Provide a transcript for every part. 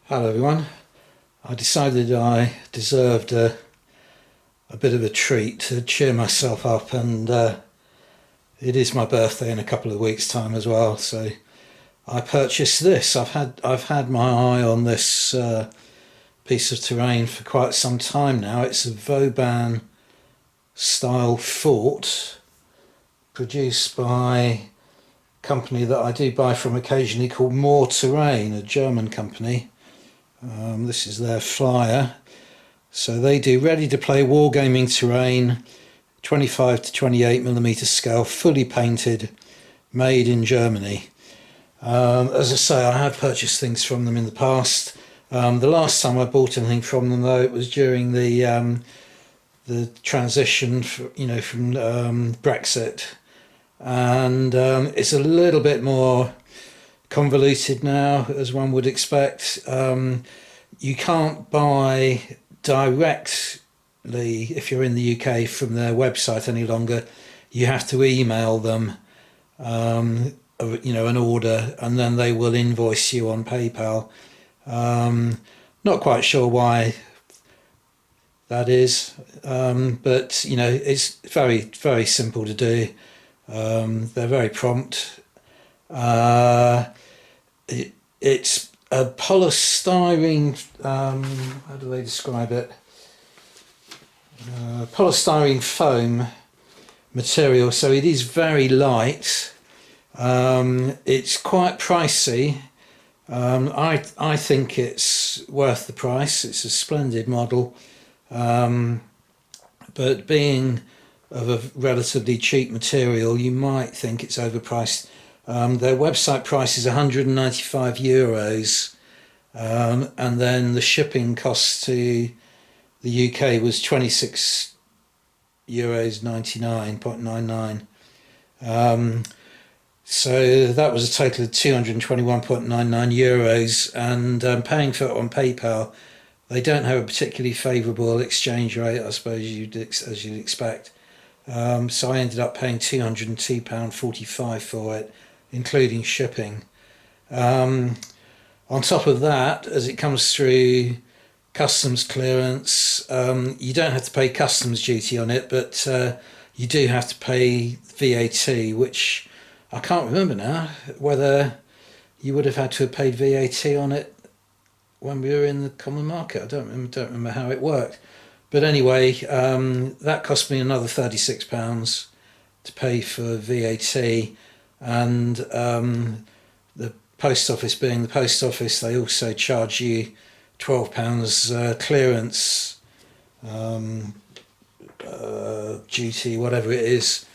Hello everyone. I decided I deserved a bit of a treat to cheer myself up, and it is my birthday in a couple of weeks' time as well. So I purchased this. I've had my eye on this piece of terrain for quite some time now. It's a Vauban style fort produced by a company that I do buy from occasionally called More Terrain, a German company. This is their flyer. So they do ready to play wargaming terrain, 25 to 28mm scale, fully painted, made in Germany. As I say, I have purchased things from them in the past. The last time I bought anything from them, though, it was during the transition, from Brexit, and it's a little bit more convoluted now, as one would expect. You can't buy directly, if you're in the UK, from their website any longer. You have to email them, an order, and then they will invoice you on PayPal. Not quite sure why that is, but it's very, very simple to do. They're very prompt. It's a polystyrene, how do they describe it? Polystyrene foam material, so it is very light. It's quite pricey. I think it's worth the price. It's a splendid model, but being of a relatively cheap material, you might think it's overpriced. Their website price is €195, and then the shipping cost to the UK was €26.99.99. So that was a total of €221.99, and paying for it on PayPal, they don't have a particularly favourable exchange rate, I suppose, as you'd expect. So I ended up paying £202.45 for it, including shipping. On top of that, as it comes through customs clearance, you don't have to pay customs duty on it, but you do have to pay VAT, which I can't remember now whether you would have had to have paid VAT on it when we were in the common market. I don't remember how it worked. But anyway, that cost me another £36 to pay for VAT, and the post office, being the post office, they also charge you £12 clearance duty, whatever it is,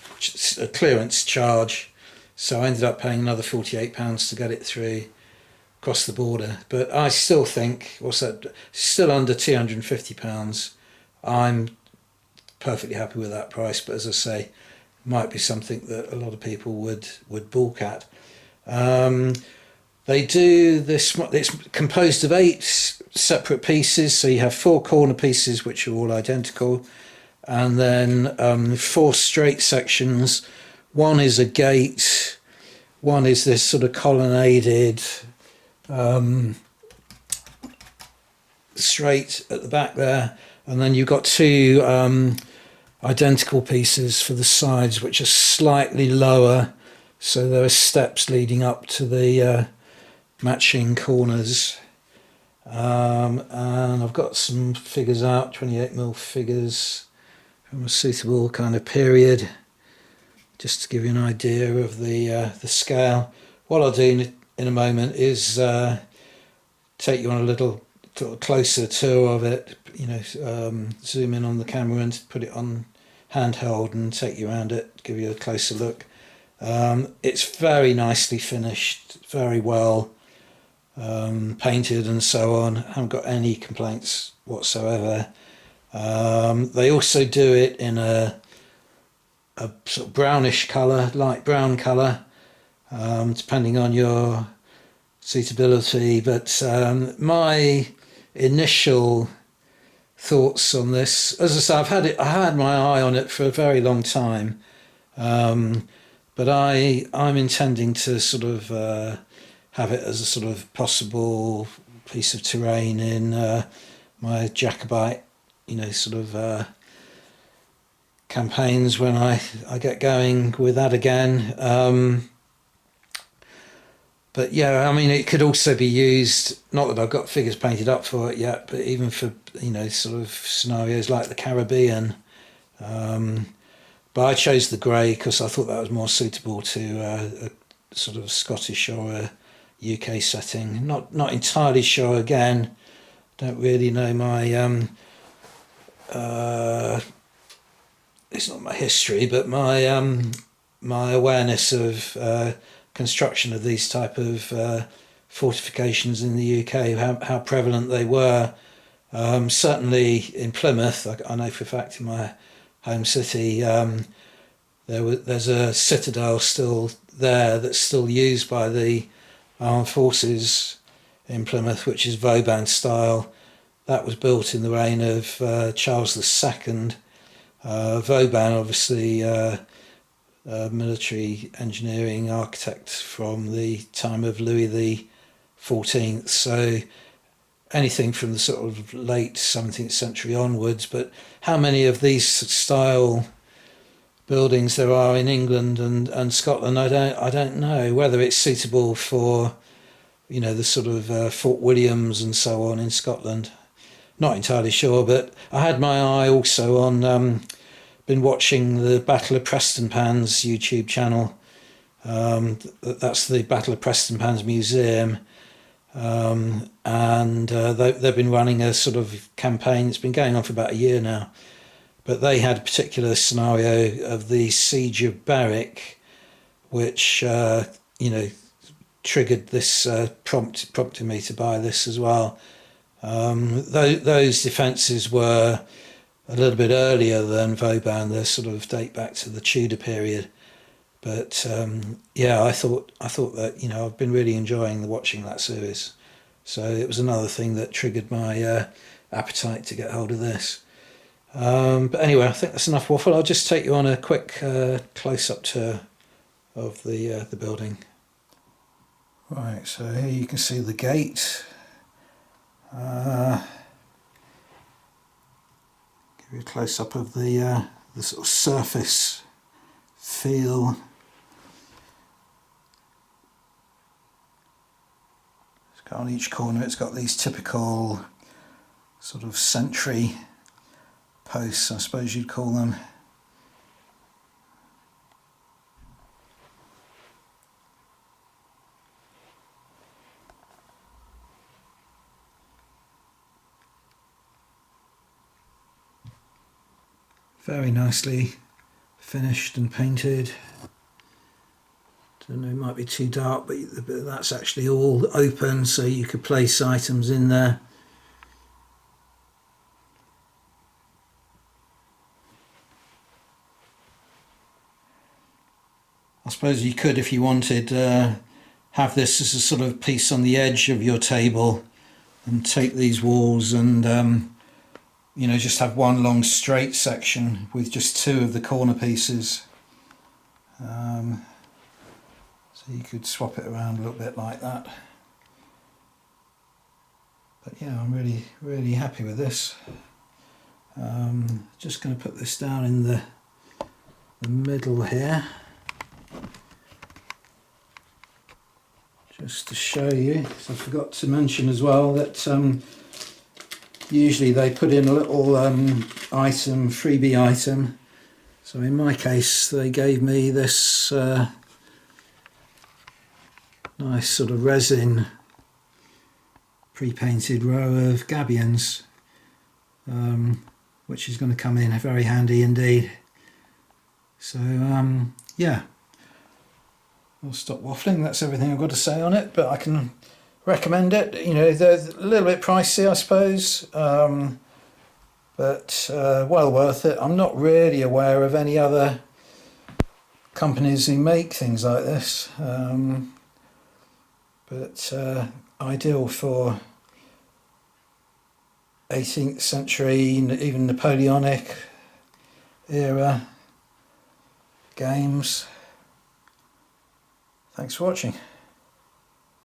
a clearance charge. So I ended up paying another £48 to get it through across the border. But I still think, what's that? Still under £250. I'm perfectly happy with that price, but as I say, might be something that a lot of people would balk at. They do this. It's composed of 8 separate pieces, so you have 4 corner pieces which are all identical, and then 4 straight sections. One is a gate, one is this sort of colonnaded straight at the back there, and then you've got 2 identical pieces for the sides, which are slightly lower, so there are steps leading up to the matching corners. And I've got some figures out, 28mm figures from a suitable kind of period, just to give you an idea of the scale. What I'll do in a moment is take you on a little closer tour of it, zoom in on the camera and put it on handheld and take you around it, give you a closer look. It's very nicely finished, very well painted and so on. I haven't got any complaints whatsoever. They also do it in a sort of brownish colour, light brown colour, depending on your suitability. But my initial thoughts on this, as I say, I had my eye on it for a very long time, but I'm intending to sort of have it as a sort of possible piece of terrain in my Jacobite, sort of campaigns when I get going with that again. But yeah, I mean, it could also be used, not that I've got figures painted up for it yet, but even for, sort of scenarios like the Caribbean. But I chose the grey because I thought that was more suitable to a sort of Scottish or a UK setting. Not entirely sure, again, don't really know my, it's not my history, but my my awareness of construction of these type of fortifications in the UK, how prevalent they were. Certainly in Plymouth, I know for a fact in my home city, there's a citadel still there that's still used by the armed forces in Plymouth, which is Vauban style. That was built in the reign of Charles II. Vauban, obviously, military engineering architect from the time of Louis XIV. So anything from the sort of late 17th century onwards. But how many of these style buildings there are in England and Scotland, I don't know. Whether it's suitable for, the sort of Fort Williams and so on in Scotland, not entirely sure. But I had my eye also on, been watching the Battle of Prestonpans YouTube channel. That's the Battle of Prestonpans Museum. And they've been running a sort of campaign. It's been going on for about a year now. But they had a particular scenario of the Siege of Berwick, which, triggered this, prompted me to buy this as well. Those defences were a little bit earlier than Vauban. They sort of date back to the Tudor period. But I thought that I've been really enjoying watching that series, so it was another thing that triggered my appetite to get hold of this. But anyway, I think that's enough waffle. I'll just take you on a quick close-up tour of the building. Right, so here you can see the gate. Give you a close-up of the sort of surface feel. On each corner it's got these typical sort of sentry posts, I suppose you'd call them. Very nicely finished and painted. Don't know, it might be too dark, but that's actually all open, so you could place items in there. I suppose you could, if you wanted, have this as a sort of piece on the edge of your table and take these walls and just have one long straight section with just two of the corner pieces. So you could swap it around a little bit like that. But yeah, I'm really, really happy with this. Just going to put this down in the middle here, just to show you. So I forgot to mention as well that usually they put in a little freebie item. So in my case, they gave me this nice sort of resin pre-painted row of gabions, which is going to come in very handy indeed. So yeah, I'll stop waffling. That's everything I've got to say on it, but I can recommend it. They're a little bit pricey, I suppose, but well worth it. I'm not really aware of any other companies who make things like this, but ideal for 18th century, even Napoleonic era games. Thanks for watching.